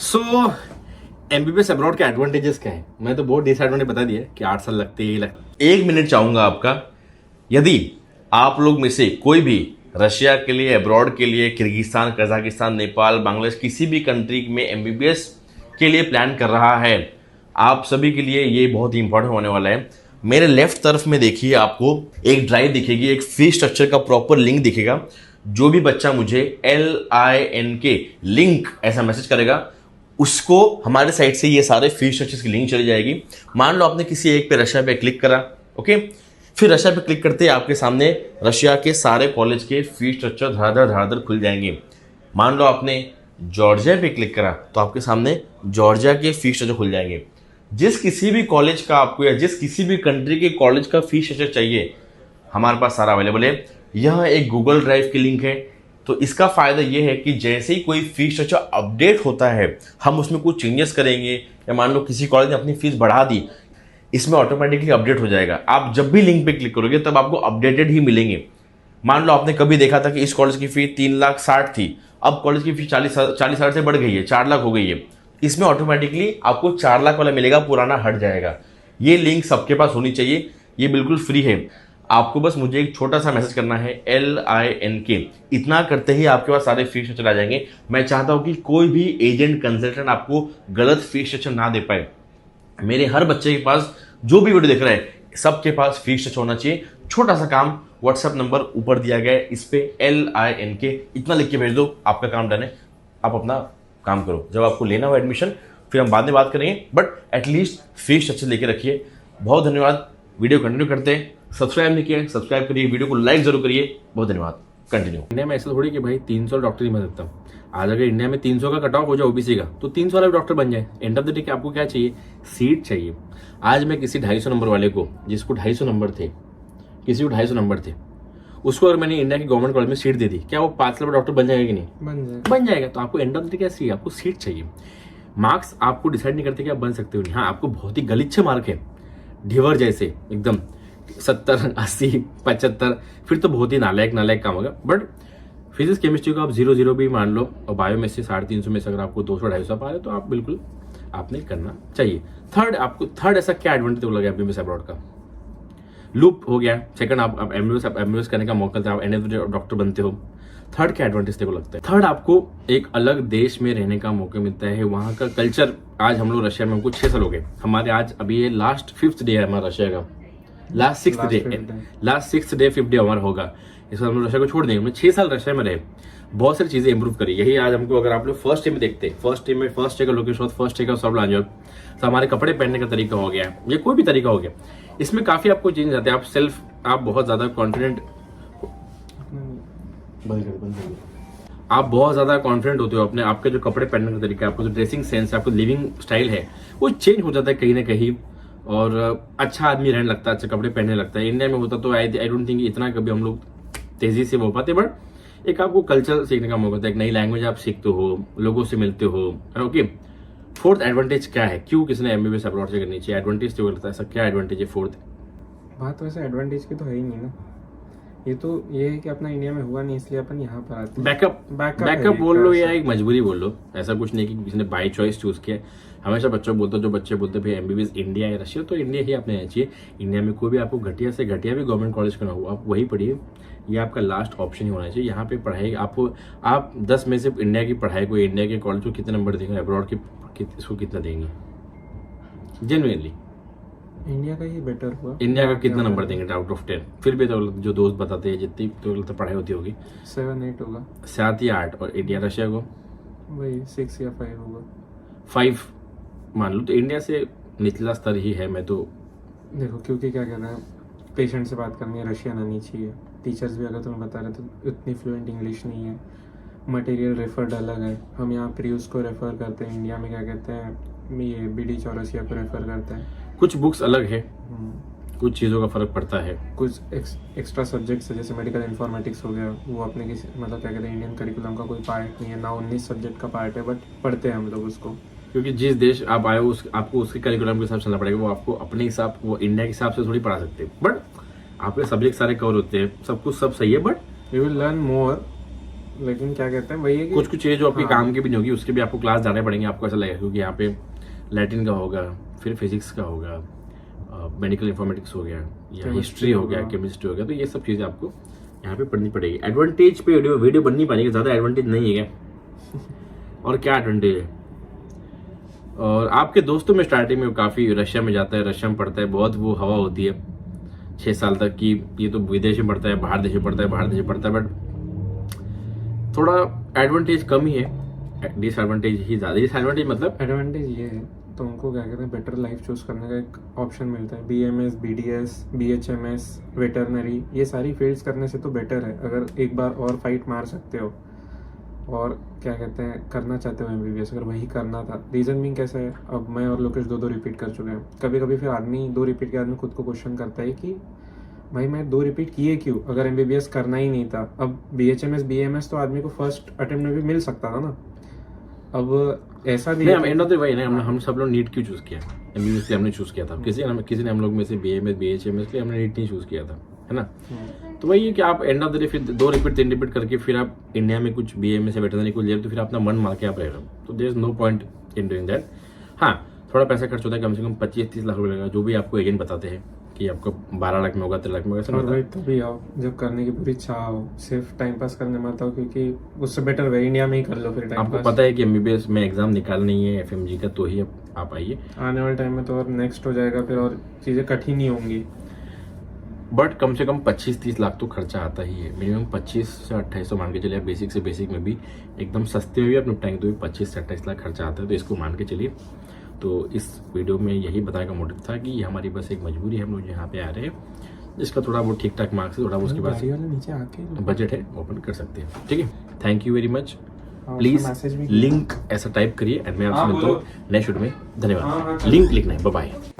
सो MBBS abroad के advantages क्या है? मैं तो बहुत डिसएडवांटेज बता दिया कि 8 साल लगते ही लगते। 1 मिनट चाहूंगा आपका। यदि आप लोग में से कोई भी रशिया के लिए, अब्रॉड के लिए, किर्गिस्तान, कजाकिस्तान, नेपाल, बांग्लादेश, किसी भी कंट्री में एमबीबीएस के लिए प्लान कर रहा है, आप सभी के लिए ये बहुत ही इंपॉर्टेंट होने वाला है। मेरे लेफ्ट तरफ में देखिए, आपको एक ड्राइव दिखेगी, एक फी स्ट्रक्चर का प्रॉपर लिंक दिखेगा। जो भी बच्चा मुझे LINK लिंक ऐसा मैसेज करेगा, उसको हमारे साइट से ये सारे फी स्ट्रक्चर्स की लिंक चली जाएगी। मान लो आपने किसी एक पे रशिया पे क्लिक करा, ओके, फिर रशिया पे क्लिक करते ही आपके सामने रशिया के सारे कॉलेज के फी स्ट्रक्चर धड़ाधड़ खुल जाएंगे। मान लो आपने जॉर्जिया पे क्लिक करा तो आपके सामने जॉर्जिया के फी स्ट्रक्चर खुल जाएंगे। जिस किसी भी कॉलेज का आपको या जिस किसी भी कंट्री के कॉलेज का फी स्ट्रक्चर चाहिए, हमारे पास सारा अवेलेबल है। यह एक गूगल ड्राइव की लिंक है। तो इसका फायदा यह है कि जैसे ही कोई फीस स्ट्रक्चर अपडेट होता है, हम उसमें कुछ चेंजेस करेंगे या मान लो किसी कॉलेज ने अपनी फीस बढ़ा दी, इसमें ऑटोमेटिकली अपडेट हो जाएगा। आप जब भी लिंक पे क्लिक करोगे तब आपको अपडेटेड ही मिलेंगे। मान लो आपने कभी देखा था कि इस कॉलेज की फीस 3,60,000 थी, अब कॉलेज की फीस 40,000 से बढ़ गई है, 4 लाख हो गई है। इसमें ऑटोमेटिकली आपको 4 लाख वाला मिलेगा, पुराना हट जाएगा। ये लिंक सबके पास होनी चाहिए, ये बिल्कुल फ्री है। आपको बस मुझे एक छोटा सा मैसेज करना है LINK, इतना करते ही आपके पास सारे फीस स्ट्रक्चर आ जाएंगे। मैं चाहता हूं कि कोई भी एजेंट कंसल्टेंट आपको गलत फीस स्ट्रक्चर ना दे पाए। मेरे हर बच्चे के पास, जो भी वीडियो देख रहा है, सबके पास फीस स्ट्रक्चर होना चाहिए। छोटा सा काम, व्हाट्सएप नंबर ऊपर दिया गया है, इस पे LINK इतना लिख के भेज दो, आपका काम डन है। आप अपना काम करो। जब आपको लेना हो एडमिशन, फिर हम बाद में बात करेंगे, बट एटलीस्ट फीस स्ट्रक्चर लेके रखिए। बहुत धन्यवाद। वीडियो कंटिन्यू करते हैं। सब्सक्राइब नहीं किया, सब्सक्राइब करिए, वीडियो को लाइक जरूर करिए। बहुत धन्यवाद। कंटिन्यू। इंडिया में ऐसा थोड़ी कि भाई 300 डॉक्टर ही बन सकता हूँ। आज अगर इंडिया में 300 का कट ऑफ हो जाए ओबीसी का, तो 300 वाला डॉक्टर बन जाए। एंड ऑफ द डे आपको क्या चाहिए? सीट चाहिए। आज मैं किसी 250 नंबर वाले को, जिसको 250 नंबर थे, किसी को 250 नंबर थे, उसको अगर मैंने इंडिया के गवर्नमेंट कॉलेज में सीट दे दी, क्या वो 5 लाख डॉक्टर बन जाएगा कि नहीं? बन जाएगा। तो आपको एंड ऑफ द डे क्या चाहिए? आपको सीट चाहिए। मार्क्स आपको डिसाइड नहीं करते कि आप बन सकते हो नहीं। हाँ, आपको बहुत ही गलीचे मार्क है, ढिवर जैसे एकदम 70, 80, 75, फिर तो बहुत ही नालायक काम होगा। बट फिजिक्स केमिस्ट्री को आप 0 भी मान लो, और बायो में से 350 में से अगर आपको 200-250 पा रहे, तो आप बिल्कुल आपने करना चाहिए। थर्ड ऐसा क्या एडवांटेज लगा एमबीबीएस अब्रॉड का? लूप हो गया। सेकंड, आप एमबीबीएस करने का मौका था, आप end of the day doctor बनते हो। थर्ड क्या एडवांटेज को लगता है? थर्ड, आपको एक अलग देश में रहने का मौका मिलता है। वहाँ का कल्चर, आज हम लोग रशिया में, हमको 6 साल हो गए। हमारे आज अभी ये लास्ट 5th डे है हमारा रशिया का, last sixth day 5th day हमारा होगा। इस हम लोग रशिया को छोड़ देंगे। हमने 6 साल रशिया में रहे, बहुत सारी चीजें इंप्रूव करी। यही आज हमको, अगर आप लोग फर्स्ट डे में देखते, फर्स्ट डे का लोकेशन, फर्स्ट डे का सब लांजो, तो हमारे कपड़े पहनने का तरीका हो गया, या कोई भी तरीका हो गया, इसमें काफी आपको चेंज आते हैं। आप बहुत ज्यादा कॉन्फिडेंट, आप बहुत ज्यादा कॉन्फिडेंट होते हो अपने, आपके जो कपड़े पहनने का तरीका, आपको जो ड्रेसिंग सेंस, आपको लिविंग स्टाइल है, वो चेंज हो जाता है कहीं ना कहीं, और अच्छा आदमी रहने लगता है, अच्छे कपड़े पहनने लगता है। इंडिया में होता तो आई डोंट थिंक इतना कभी हम लोग तेजी से हो पाते। बट एक आपको कल्चर सीखने का मौका होता है, एक नई लैंग्वेज आप सीखते हो, लोगों से मिलते हो। ओके, फोर्थ एडवांटेज क्या है? क्यों किसने एमबीबीएस अब्रॉड से करनी चाहिए? एडवांटेज तो लगता है, ऐसा क्या एडवांटेज है फोर्थ? बात वैसे एडवांटेज की तो है ही नहीं ना। ये है कि अपना इंडिया में हुआ नहीं, इसलिए अपन यहाँ पर आते हैं। बैकअप बोल लो या एक मजबूरी बोल लो। ऐसा कुछ नहीं कि किसी ने बाई चॉइस चूज किया। हमेशा बच्चों बोलते, जो बच्चे बोलते भाई एमबीबीएस इंडिया या रशिया, तो इंडिया ही अपने आना चाहिए। इंडिया में कोई भी आपको घटिया से घटिया भी गवर्नमेंट कॉलेज करना हो, आप वही पढ़िए। ये आपका लास्ट ऑप्शन ही होना चाहिए। यहाँ पे पढ़ाई आपको, आप 10 में से इंडिया की पढ़ाई को, इंडिया के कॉलेज को कितने नंबर देंगे, अब्रॉड के इसको कितना देंगे? जेन्युइनली इंडिया का ही बेटर हुआ। इंडिया का कितना नंबर देंगे आउट ऑफ 10? फिर भी तो जो दोस्त बताते हैं, जितनी तो पढ़ाई होती होगी 7-8 होगा, 7 या 8। और इंडिया रशिया को वही 6 या 5 होगा। 5 मान लो, तो इंडिया से निचला स्तर ही है। मैं तो देखो, क्योंकि क्या कहना है, पेशेंट से बात करनी है, रशियन आनी चाहिए। टीचर्स भी अगर तुम्हें बता रहे तो इतनी फ्लुएंट इंग्लिश नहीं है। मटेरियल रेफर्ड अलग है। हम यहाँ प्रियूस को रेफर करते हैं, इंडिया में क्या कहते हैं, ये BD चौरसिया को रेफर करते हैं। कुछ बुक्स अलग है, कुछ चीज़ों का फर्क पड़ता है। कुछ एक्स्ट्रा सब्जेक्ट्स है, जैसे मेडिकल इन्फॉर्मेटिक्स हो गया, वो अपने किसी मतलब क्या कहते हैं, इंडियन करिकुलम का कोई पार्ट नहीं है ना। 19 सब्जेक्ट का पार्ट है, बट पढ़ते हैं हम लोग उसको। क्योंकि जिस देश आप आए हो, आपको उसके करिकुलम के हिसाब से चलना पड़ेगा। वो आपको अपने हिसाब, वो इंडिया के हिसाब से थोड़ी पढ़ा सकते हैं। बट आपके सब्जेक्ट सारे कवर होते हैं, सब कुछ सब सही है, but we will learn more लेकिन क्या कहते हैं वही है कि कुछ कुछ चीज़ें जो आपके हाँ। काम की भी नहीं होगी उसके भी आपको क्लास जाने पड़ेंगे, आपको ऐसा लगेगा, क्योंकि यहाँ पे लैटिन का होगा, फिर फिजिक्स का होगा, मेडिकल इंफॉर्मेटिक्स हो गया, या Chemistry हिस्ट्री हो गया, होगा। केमिस्ट्री हो गया, तो ये सब चीज़ें आपको यहाँ पे पढ़नी पड़ेगी। एडवांटेज पे वीडियो बन नहीं पाएगी, ज़्यादा एडवांटेज नहीं है क्या? और क्या एडवांटेज है? और आपके दोस्तों में स्टार्टिंग में काफ़ी रशिया में जाता है, रशिया में पढ़ता है, बहुत वो हवा होती है 6 साल तक की ये तो विदेश में पढ़ता है, बाहर देश में पढ़ता है, बाहर देश में पढ़ता है, बट थोड़ा एडवांटेज कम ही है, डिसएडवांटेज ही ज़्यादा। डिसएडवांटेज मतलब एडवांटेज ये है तो उनको क्या कहते हैं बेटर लाइफ चूज करने का एक ऑप्शन मिलता है। BMS, BDS, BHMS, वेटरनरी, ये सारी फील्ड्स करने से तो बेटर है अगर एक बार और फाइट मार सकते हो और क्या कहते हैं करना चाहते हो MBBS, अगर वही करना था। रीज़न भी कैसा है, अब मैं और लोकेश दो रिपीट कर चुके हैं। कभी कभी फिर आदमी 2 रिपीट के आदमी खुद को क्वेश्चन करता है कि भाई मैं 2 रिपीट किए क्यों अगर MBBS करना ही नहीं था। अब BHMS, BMS तो आदमी को फर्स्ट अटेम्प्ट में भी मिल सकता था ना। अब ऐसा भी नहीं, हम एंड ऑफ द वही ना, हम सब लोग नीट क्यों चूज किया? MBBS के लिए हमने चूज किया था, किसी ने हम लोग में से BMS, BHMS के लिए हमने नीट नहीं चूज किया था, है ना? तो वही है कि आप एंड ऑफ द डे फिर 2 रिपीट 3 रिपीट करके फिर आप इंडिया में कुछ BMS या वेटरनरी कुछ ले तो फिर अपना मन मार के आप रह रहे हो, तो there is no point in doing that. हाँ, थोड़ा पैसा खर्च होता है, कम से कम 25-30 लाख रुपये लगेगा, जो भी आपको एजेंट बताते हैं कि आपको 12 लाख में होगा, 13 लाख में होगा, ऐसा और नहीं भाई होता। तभी आओ जब करने की पूरी चाह हो, सिर्फ टाइम पास करने मत आओ, क्योंकि उससे बेटर है इंडिया में ही कर लो फिर टाइम आपको पास। पता है कि MBBS में एग्जाम निकालना ही है FMG का, तो ही आप आइए। आने वाले टाइम में तो और नेक्स्ट हो जाएगा फिर और चीज़ें कठिन ही होंगी। बट कम से कम 25-30 लाख तो खर्चा आता ही है, मिनिमम 25 से 2800 मान के चलिए। बेसिक से बेसिक में भी एकदम सस्ते में भी आप निपटाएंगे तो भी 25 से 28 लाख खर्चा आता है, तो इसको मान के चलिए। तो इस वीडियो में यही बताने का मोटिव था कि ये हमारी बस एक मजबूरी है, हम लोग यहाँ पे आ रहे हैं, जिसका थोड़ा वो ठीक ठाक मार्क्स है, थोड़ा उसके पास गाड़ी वाले नीचे आके बजट है, ओपन कर सकते हैं। ठीक है, थैंक यू वेरी मच। हाँ, प्लीज उसका मैसेज भी किया। लिंक ऐसा टाइप करिए एंड मैं आपसे हाँ, मिलता हूँ बोलो। नेक्स्ट वीडियो में। हाँ, धन्यवाद। हाँ, लिंक लिखना है। Bye bye.